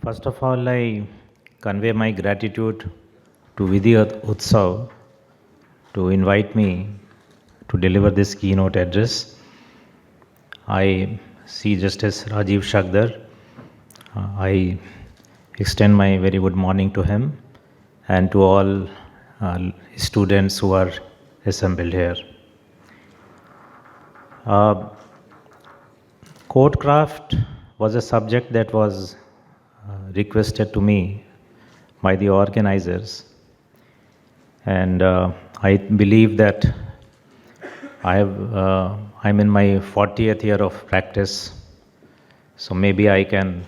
First of all, I convey my gratitude to VidhiUtsav to invite me to deliver this keynote address. I see Justice Rajiv Shagdar. I extend my very good morning to him and to all students who are assembled here. Courtcraft was a subject that was requested to me by the organizers, and I believe that I'm in my 40th year of practice, so maybe I can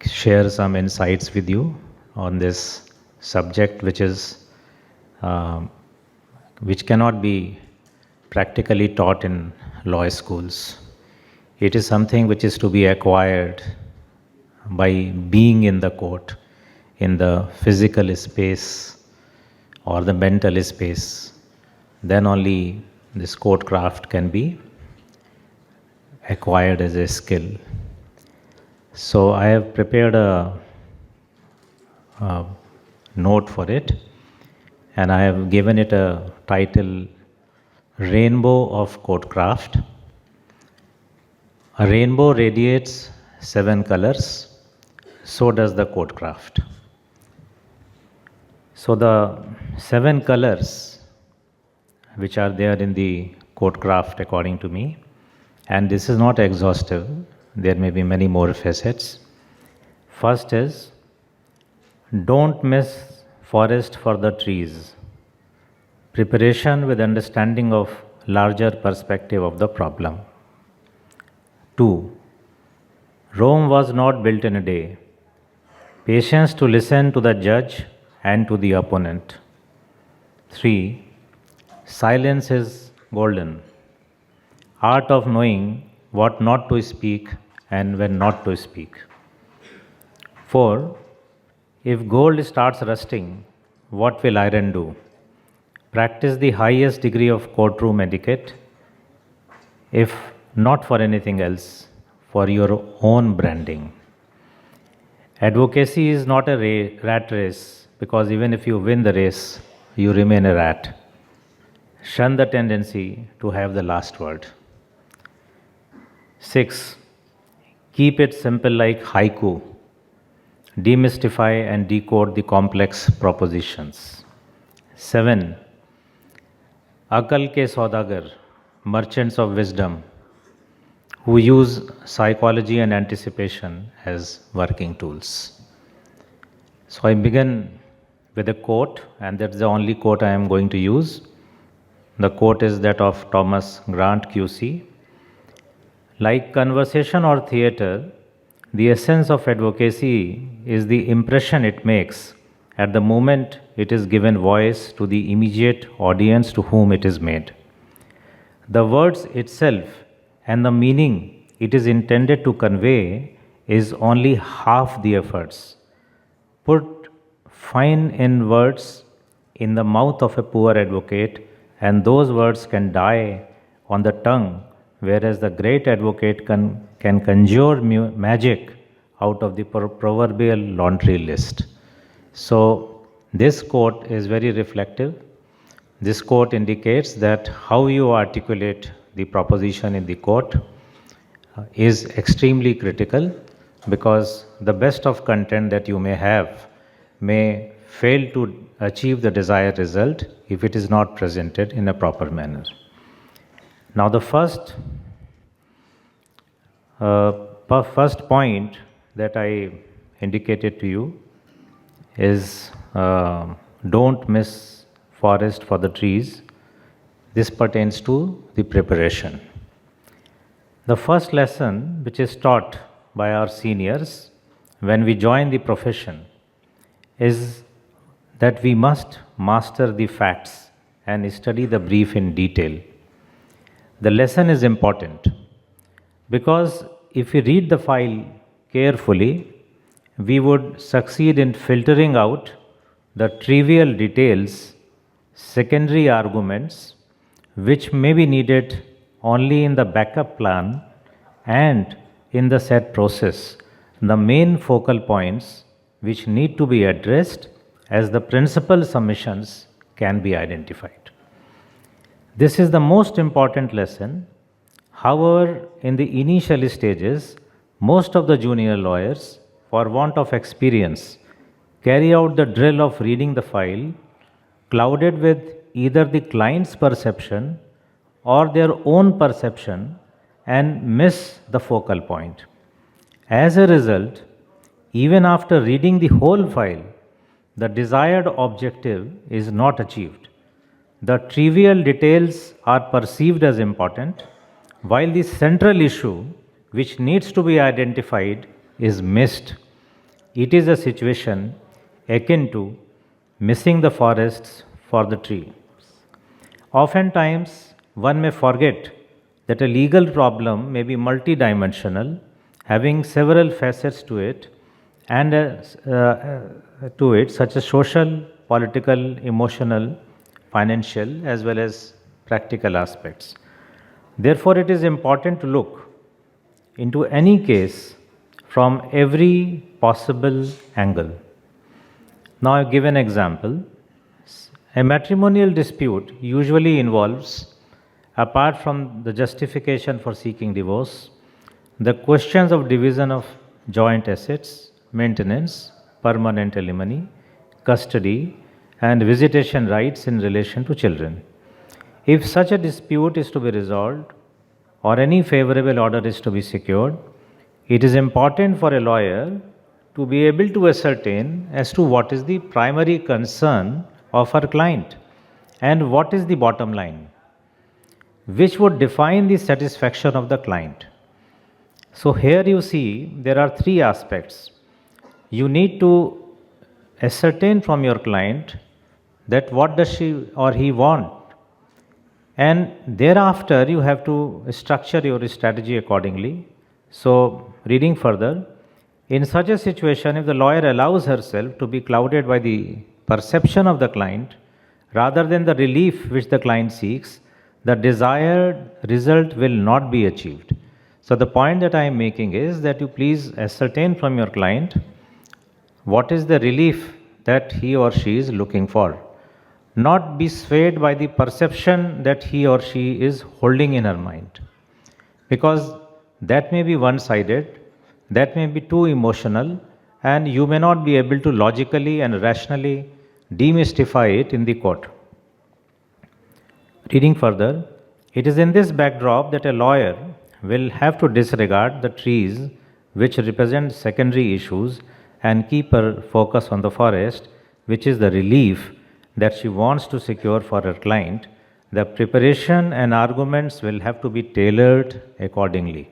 share some insights with you on this subject, which cannot be practically taught in law schools. It is something which is to be acquired by being in the court, in the physical space or the mental space. Then only this courtcraft can be acquired as a skill. So I have prepared a note for it, and I have given it a title, Rainbow of Courtcraft. A rainbow radiates 7 colors, so does the courtcraft. So the 7 colors which are there in the courtcraft according to me, and this is not exhaustive, there may be many more facets. First is, don't miss forest for the trees. Preparation with understanding of larger perspective of the problem. 2. Rome was not built in a day. Patience to listen to the judge and to the opponent. 3. Silence is golden. Art of knowing what not to speak and when not to speak. 4. If gold starts rusting, what will iron do? Practice the highest degree of courtroom etiquette, if not for anything else, for your own branding. Advocacy is not a rat race, because even if you win the race, you remain a rat. Shun the tendency to have the last word. 6. Keep it simple like haiku. Demystify and decode the complex propositions. 7. Akal ke saudagar, merchants of wisdom, who use psychology and anticipation as working tools. So I begin with a quote, and that's the only quote I am going to use. The quote is that of Thomas Grant QC. Like conversation or theater, the essence of advocacy is the impression it makes at the moment it is given voice to the immediate audience to whom it is made. The words itself and the meaning it is intended to convey is only half the efforts. Put fine in words in the mouth of a poor advocate, and those words can die on the tongue, whereas the great advocate can conjure magic out of the proverbial laundry list. So this quote is very reflective. This quote indicates that how you articulate the proposition in the court is extremely critical, because the best of content that you may have may fail to achieve the desired result if it is not presented in a proper manner. Now the first point that I indicated to you is don't miss forest for the trees. This pertains to the preparation. The first lesson which is taught by our seniors when we join the profession is that we must master the facts and study the brief in detail. The lesson is important because if we read the file carefully, we would succeed in filtering out the trivial details, secondary arguments, which may be needed only in the backup plan and in the set process, the main focal points which need to be addressed as the principal submissions can be identified. This is the most important lesson. However, in the initial stages, most of the junior lawyers, for want of experience, carry out the drill of reading the file, clouded with either the client's perception or their own perception, and miss the focal point. As a result, even after reading the whole file, the desired objective is not achieved. The trivial details are perceived as important, while the central issue, which needs to be identified, is missed. It is a situation akin to missing the forests for the trees. Oftentimes, one may forget that a legal problem may be multidimensional, having several facets to it, and such as social, political, emotional, financial, as well as practical aspects. Therefore, it is important to look into any case from every possible angle. Now, I give an example. A matrimonial dispute usually involves, apart from the justification for seeking divorce, the questions of division of joint assets, maintenance, permanent alimony, custody, and visitation rights in relation to children. If such a dispute is to be resolved or any favorable order is to be secured, it is important for a lawyer to be able to ascertain as to what is the primary concern of her client and what is the bottom line, which would define the satisfaction of the client. So here you see there are three aspects. You need to ascertain from your client that what does she or he want, and thereafter you have to structure your strategy accordingly. So reading further, in such a situation, if the lawyer allows herself to be clouded by the perception of the client rather than the relief which the client seeks, the desired result will not be achieved. So the point that I am making is that you please ascertain from your client what is the relief that he or she is looking for. Not be swayed by the perception that he or she is holding in her mind, because that may be one-sided, that may be too emotional, and you may not be able to logically and rationally demystify it in the court. Reading further, it is in this backdrop that a lawyer will have to disregard the trees which represent secondary issues and keep her focus on the forest, which is the relief that she wants to secure for her client. The preparation and arguments will have to be tailored accordingly.